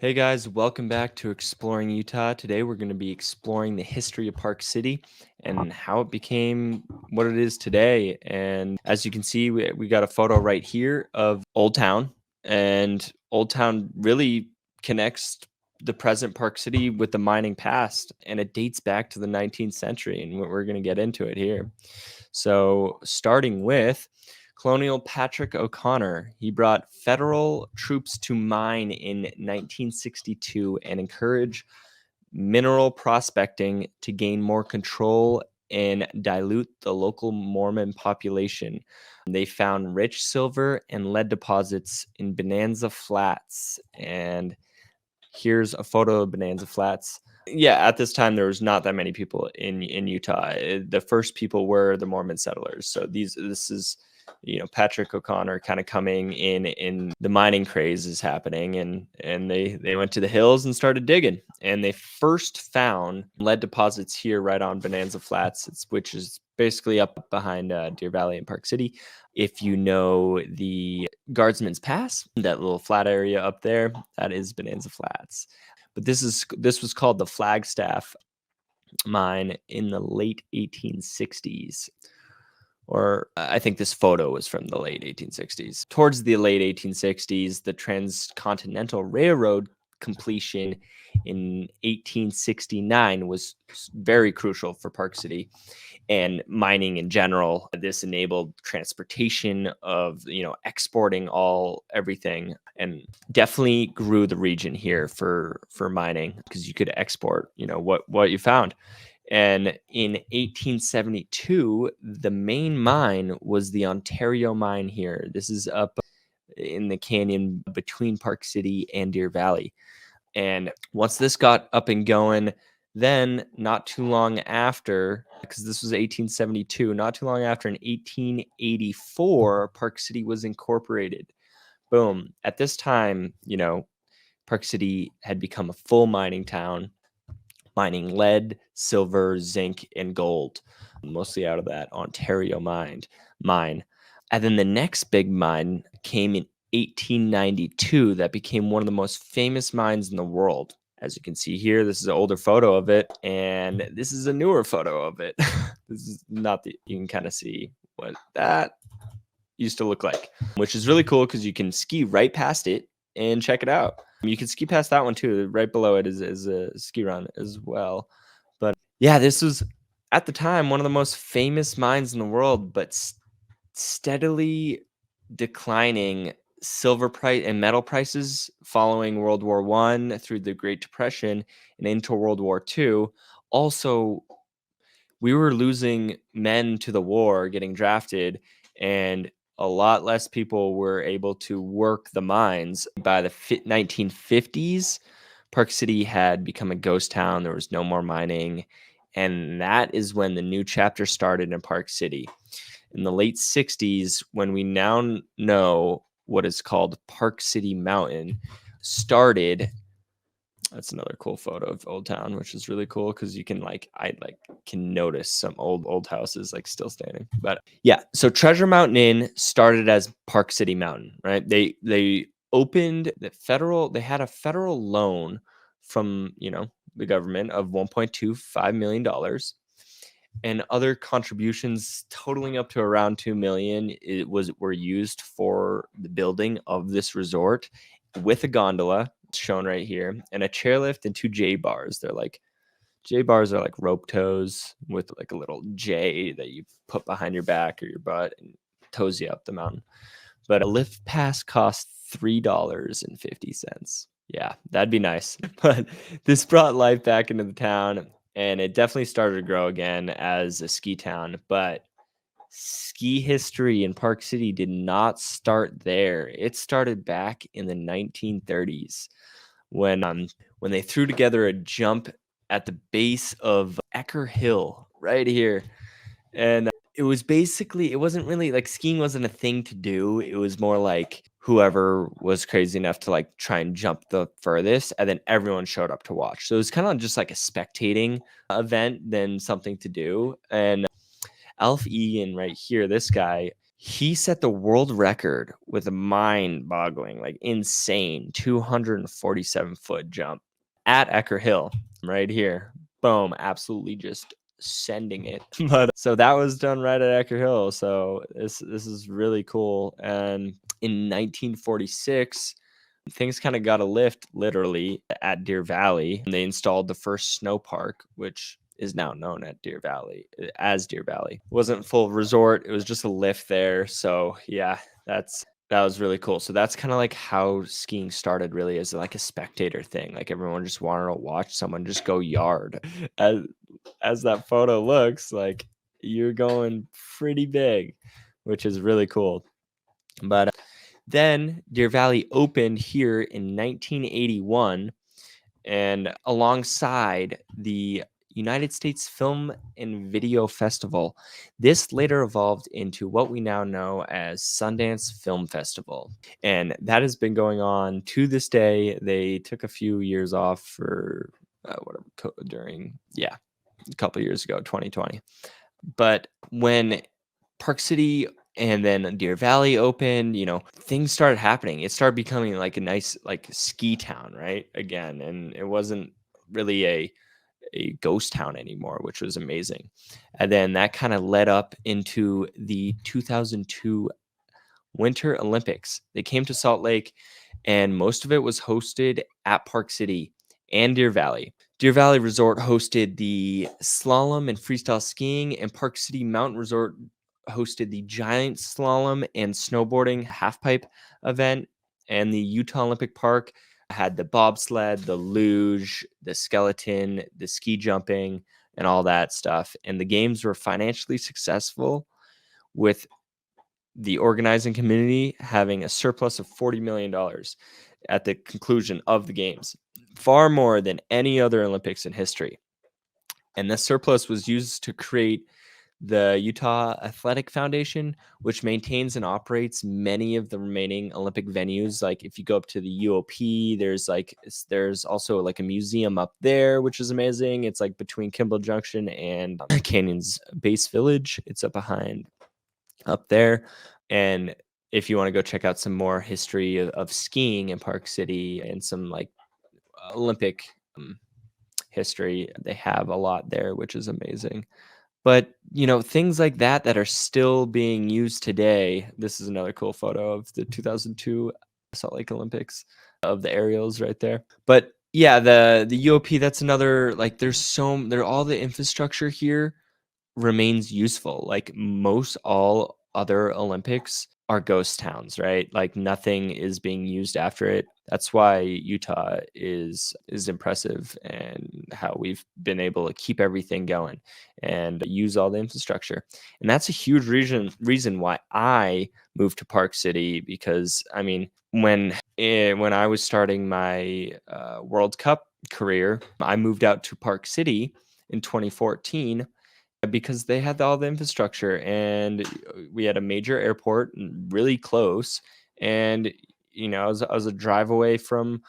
Hey guys, welcome back to Exploring Utah. Today we're going to be exploring the history of Park City and how it became what it is today. And as you can see, we got a photo right here of Old Town, and Old Town really connects the present Park City with the mining past, and it dates back to the 19th century, and we're going to get into it here. So, starting with Colonial Patrick O'Connor. He brought federal troops to mine in 1962 and encouraged mineral prospecting to gain more control and dilute the local Mormon population. They found rich silver and lead deposits in Bonanza Flats. And here's a photo of Bonanza Flats. Yeah, at this time there was not that many people in Utah. The first people were the Mormon settlers. So this is Patrick O'Connor kind of coming in the mining craze is happening, and they went to the hills and started digging, and they first found lead deposits here right on Bonanza Flats, which is basically up behind Deer Valley and Park City. If you know the Guardsman's Pass, that little flat area up there, that is Bonanza Flats. But this was called the Flagstaff mine in the late 1860s. Or I think this photo was from the late 1860s. Towards the late 1860s, the Transcontinental Railroad completion in 1869 was very crucial for Park City and mining in general. This enabled transportation of, exporting everything, and definitely grew the region here for mining because you could export, what you found. And in 1872, the main mine was the Ontario mine here. This is up in the canyon between Park City and Deer Valley. And once this got up and going, then not too long after, because this was 1872, not too long after in 1884, Park City was incorporated. Boom. At this time, Park City had become a full mining town, mining lead, silver, zinc, and gold, mostly out of that Ontario mine. And then the next big mine came in 1892 that became one of the most famous mines in the world. As you can see here, this is an older photo of it, and this is a newer photo of it. This is not you can kind of see what that used to look like, which is really cool because you can ski right past it and check it out. You can ski past that one too. Right below it is a ski run as well. But yeah, this was at the time one of the most famous mines in the world, but steadily declining silver price and metal prices following World War I through the Great Depression and into World War II. Also, we were losing men to the war, getting drafted, and a lot less people were able to work the mines. By the 1950s, Park City had become a ghost town. There was no more mining. And that is when the new chapter started in Park City. In the late 60s, when we now know what is called Park City Mountain started. That's another cool photo of Old Town, which is really cool because you can can notice some old houses still standing. But yeah, so Treasure Mountain Inn started as Park City Mountain, right? They opened they had a federal loan from, the government of $1.25 million and other contributions totaling up to around 2 million were used for the building of this resort with a gondola shown right here and a chairlift and 2 J bars. J bars are like rope tows with like a little J that you put behind your back or your butt and tows you up the mountain. But a lift pass cost $3.50. Yeah, that'd be nice. But this brought life back into the town, and it definitely started to grow again as a ski town. But ski history in Park City did not start there. It started back in the 1930s when they threw together a jump at the base of Ecker Hill right here. And it wasn't really like skiing wasn't a thing to do. It was more like whoever was crazy enough to try and jump the furthest, and then everyone showed up to watch. So it was kind of just like a spectating event than something to do. And Alf Egan right here, this guy, He set the world record with a mind-boggling, like insane 247-foot jump at Ecker Hill right here. Boom, absolutely just sending it. But so that was done right at Ecker Hill. So this is really cool. And in 1946, things kind of got a lift literally at Deer Valley. They installed the first snow park, which is now known at Deer Valley as Deer Valley. It wasn't full resort, it was just a lift there. So yeah, that was really cool. So that's kind of like how skiing started really as like a spectator thing. Like everyone just wanted to watch someone just go yard. As as that photo looks, like you're going pretty big, which is really cool. But then Deer Valley opened here in 1981, and alongside the United States Film and Video Festival. This later evolved into what we now know as Sundance Film Festival. And that has been going on to this day. They took a few years off for during, yeah, a couple years ago, 2020. But when Park City and then Deer Valley opened, things started happening. It started becoming like a nice like ski town, right? Again, and it wasn't really a ghost town anymore, which was amazing. And then that kind of led up into the 2002 Winter Olympics. They came to Salt Lake, and most of it was hosted at Park City and Deer Valley. Deer Valley Resort hosted the slalom and freestyle skiing, and Park City Mountain Resort hosted the giant slalom and snowboarding halfpipe event. And the Utah Olympic Park had the bobsled, the luge, the skeleton, the ski jumping, and all that stuff. And the games were financially successful, with the organizing community having a surplus of $40 million at the conclusion of the games, far more than any other Olympics in history. And this surplus was used to create the Utah Athletic Foundation, which maintains and operates many of the remaining Olympic venues. Like if you go up to the UOP, there's also like a museum up there, which is amazing. It's like between Kimball Junction and Canyon's Base Village. It's up there. And if you want to go check out some more history of skiing in Park City and some like Olympic history, they have a lot there, which is amazing. But things like that are still being used today. This is another cool photo of the 2002 Salt Lake Olympics of the aerials right there. But yeah, the UOP, that's another, like all the infrastructure here remains useful. Like most all other Olympics are ghost towns, right? Like nothing is being used after it. That's why Utah is impressive, and how we've been able to keep everything going and use all the infrastructure. And that's a huge reason why I moved to Park City, because I mean, when I was starting my World Cup career, I moved out to Park City in 2014 because they had all the infrastructure, and we had a major airport really close. And I was a drive away from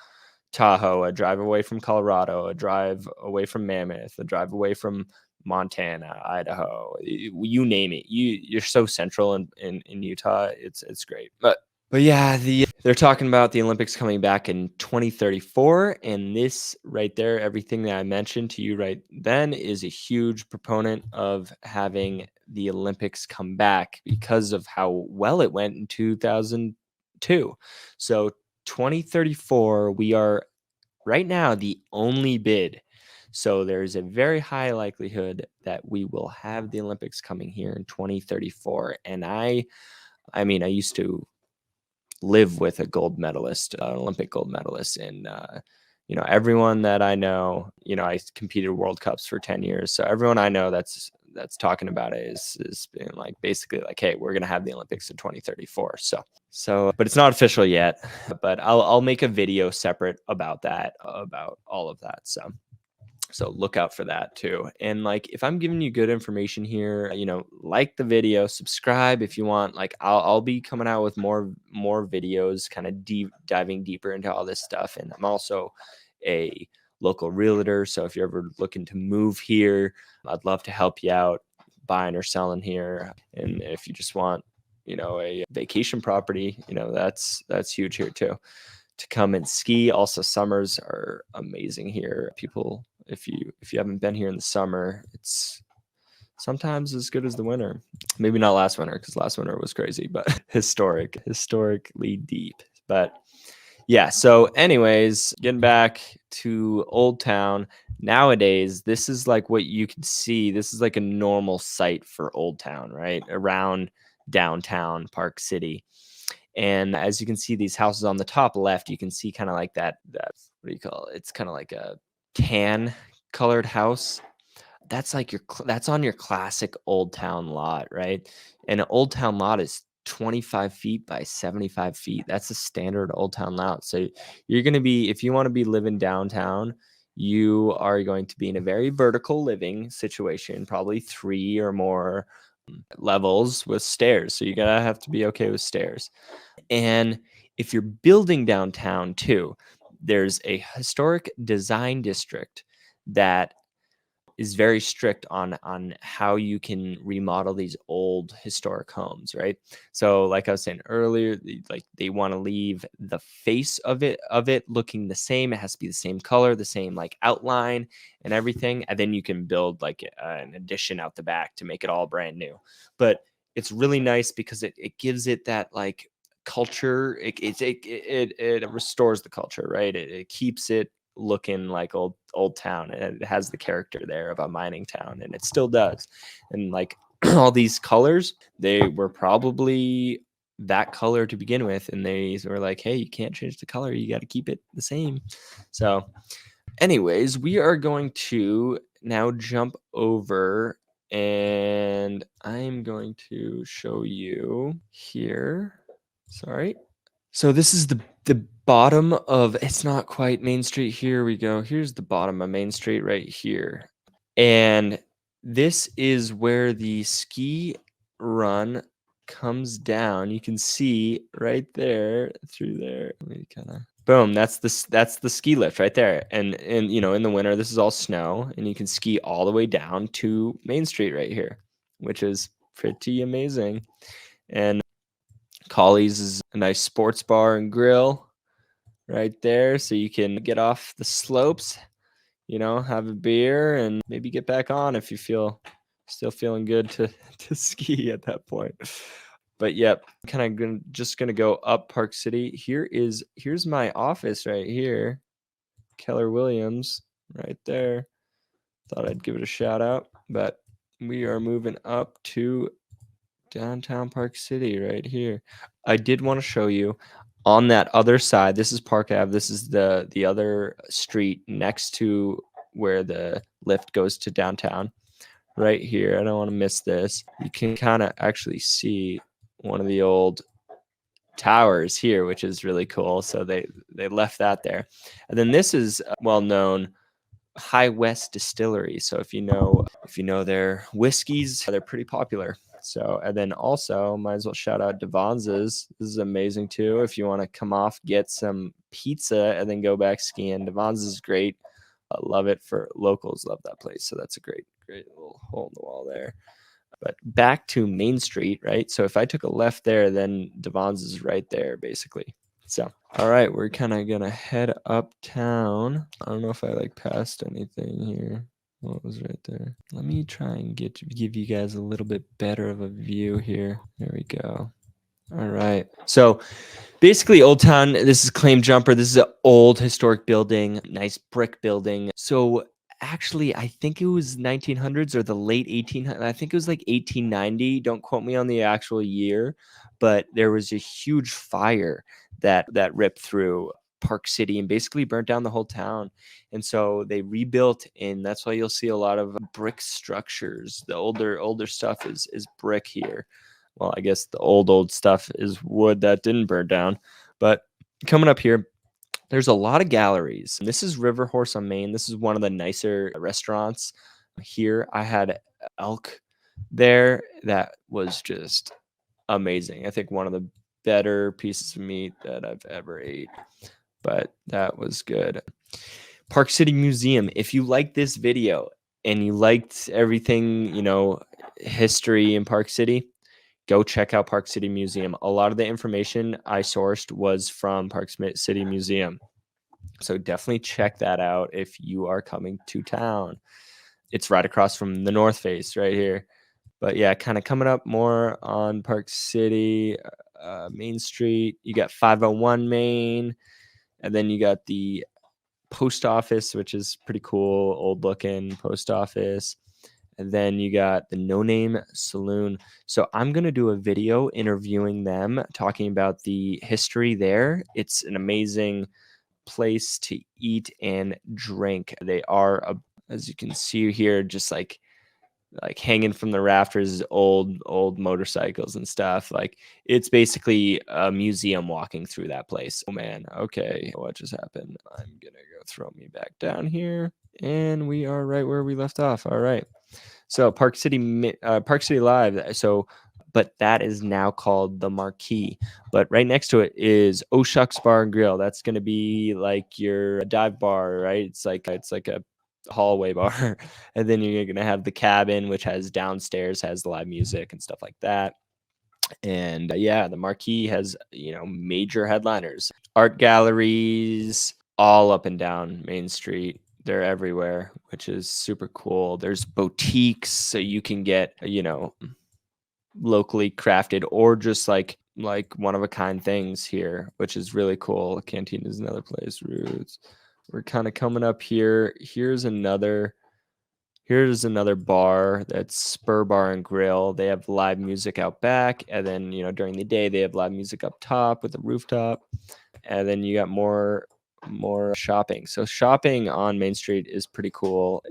Tahoe, a drive away from Colorado, a drive away from Mammoth, a drive away from Montana, Idaho, you name it. You're so central in Utah. It's great. But yeah, they're talking about the Olympics coming back in 2034, and this right there, everything that I mentioned to you right then, is a huge proponent of having the Olympics come back because of how well it went in 2002. So 2034, we are right now the only bid. So there's a very high likelihood that we will have the Olympics coming here in 2034. And I mean, I used to live with a gold medalist, an Olympic gold medalist. And, everyone that I know, I competed World Cups for 10 years. So everyone I know that's talking about it is being like, basically like, hey, we're going to have the Olympics in 2034. But it's not official yet, but I'll make a video separate about that, about all of that. So look out for that too. And like, if I'm giving you good information here, like the video, subscribe if you want. Like I'll be coming out with more videos, kind of diving deeper into all this stuff. And I'm also a local realtor. So if you're ever looking to move here, I'd love to help you out buying or selling here. And if you just want, a vacation property, that's huge here too. To come and ski. Also, summers are amazing here. People, if you haven't been here in the summer, it's sometimes as good as the winter. Maybe not last winter, because last winter was crazy, but historically deep. But yeah, so anyways, getting back to Old Town, nowadays, this is like what you can see. This is like a normal site for Old Town, right? Around downtown Park City. And as you can see, these houses on the top left, you can see kind of like that, what do you call it? It's kind of like a tan colored house. That's like that's on your classic Old Town lot, right? And an Old Town lot is 25 feet by 75 feet. That's a standard Old Town lot. So you're going to be, if you want to be living downtown, you are going to be in a very vertical living situation, probably 3 or more levels with stairs. So you're going to have to be okay with stairs. And if you're building downtown too, there's a historic design district that is very strict on how you can remodel these old historic homes, right? So like I was saying earlier, like they want to leave the face of it looking the same. It has to be the same color, the same like outline and everything. And then you can build like an addition out the back to make it all brand new. But it's really nice because it gives it that like culture. It restores the culture, right? It keeps it looking like old town, and it has the character there of a mining town, and it still does. And like all these colors, they were probably that color to begin with, and they were like, hey, you can't change the color, you got to keep it the same. So anyways, we are going to now jump over, and I'm going to show you here. Sorry. So this is the bottom of, it's not quite Main Street. Here we go. Here's the bottom of Main Street right here. And this is where the ski run comes down. You can see right there through there. Let me kind of boom, that's the ski lift right there. And in the winter this is all snow, and you can ski all the way down to Main Street right here, which is pretty amazing. And Colley's is a nice sports bar and grill right there, so you can get off the slopes, have a beer and maybe get back on if you feel still feeling good to to ski at that point. But yep, kind of just gonna go up Park City. Here's my office right here, Keller Williams right there. Thought I'd give it a shout out, but we are moving up to downtown Park City right here. I did want to show you on that other side. This is Park Ave. This is the other street next to where the lift goes to downtown. Right here. I don't want to miss this. You can kind of actually see one of the old towers here, which is really cool. So they left that there. And then this is a well-known High West Distillery. So if you know their whiskeys, they're pretty popular. So, and then also might as well shout out Devon's. This is amazing too. If you want to come off, get some pizza, and then go back skiing. Devon's is great. I love it. For locals, love that place. So that's a great little hole in the wall there. But back to Main Street, right? So if I took a left there, then Devon's is right there, basically. So, all right, we're kind of gonna head uptown. I don't know if I like passed anything here. What was right there? Let me try and give you guys a little bit better of a view here. There we go. All right. So basically Old Town, this is Claim Jumper. This is an old historic building, nice brick building. So actually, I think it was 1900s or the late 1800s. I think it was like 1890. Don't quote me on the actual year, but there was a huge fire that ripped through Park City and basically burnt down the whole town. And so they rebuilt, and that's why you'll see a lot of brick structures. The older stuff is brick here. Well, I guess the old stuff is wood that didn't burn down. But coming up here, there's a lot of galleries. This is River Horse on Main. This is one of the nicer restaurants here. I had elk there that was just amazing. I think one of the better pieces of meat that I've ever ate, but that was good. Park City Museum. If you liked this video and you liked everything, history in Park City, go check out Park City Museum. A lot of the information I sourced was from Park City Museum. So definitely check that out if you are coming to town. It's right across from the North Face right here. But yeah, kind of coming up more on Park City, Main Street. You got 501 Main, and then you got the post office, which is pretty cool, old looking post office. And then you got the No Name Saloon. So I'm going to do a video interviewing them, talking about the history there. It's an amazing place to eat and drink. They are, as you can see here, just like hanging from the rafters, old motorcycles and stuff. Like, it's basically a museum walking through that place. Oh man, okay, what just happened? I'm gonna go throw me back down here, and we are right where we left off. All right, so Park City Live. So, but that is now called the Marquee. But right next to it is Oh Shucks Bar and Grill. That's gonna be like your dive bar, right? It's like a hallway bar. And then you're gonna have the Cabin, which has downstairs, has live music and stuff like that. And yeah, the Marquee has, major headliners, art galleries all up and down Main Street. They're everywhere, which is super cool. There's boutiques, so you can get, locally crafted or just like one of a kind things here, which is really cool. Canteen is another place. Roots. We're kind of coming up here. Here's another bar, that's Spur Bar and Grill. They have live music out back, and then during the day they have live music up top with a rooftop, and then you got more shopping. So shopping on Main Street is pretty cool.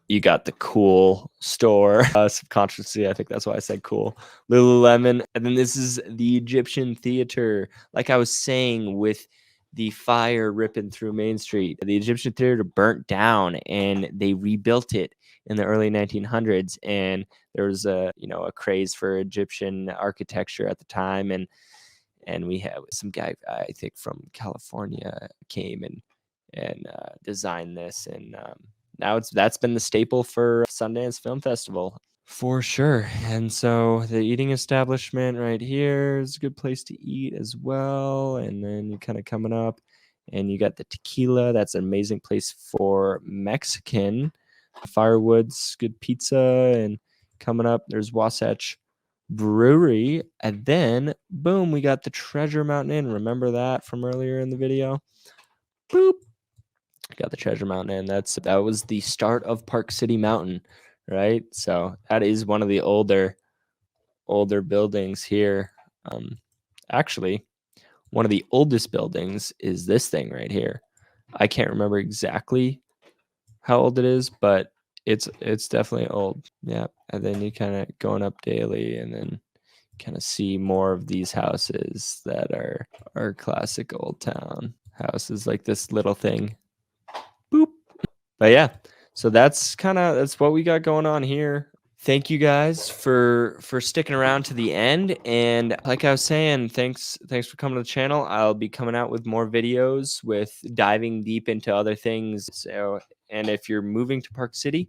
You got the Cool store, subconsciously, I think that's why I said cool. Lululemon, and then this is the Egyptian Theater. Like I was saying, with the fire ripping through Main Street, the Egyptian Theater burnt down, and they rebuilt it in the early 1900s. And there was a craze for Egyptian architecture at the time, and we have some guy, I think from California, came and designed this, and now that's been the staple for Sundance Film Festival for sure. And so the eating establishment right here is a good place to eat as well. And then you kind of coming up, and you got the Tequila. That's an amazing place for Mexican. Firewood's good pizza. And coming up, there's Wasatch Brewery. And then boom, we got the Treasure Mountain Inn. Remember that from earlier in the video? Boop. Got the Treasure Mountain Inn. That was the start of Park City Mountain, right? So that is one of the older buildings here. Actually, one of the oldest buildings is this thing right here. I can't remember exactly how old it is, but it's definitely old. Yeah. And then you kind of going up daily, and then kind of see more of these houses that are classic old town houses, like this little thing. Boop. But yeah, so that's what we got going on here. Thank you guys for sticking around to the end. And like I was saying, thanks for coming to the channel. I'll be coming out with more videos with diving deep into other things. So, and if you're moving to Park City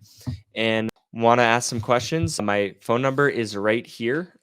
and want to ask some questions, my phone number is right here.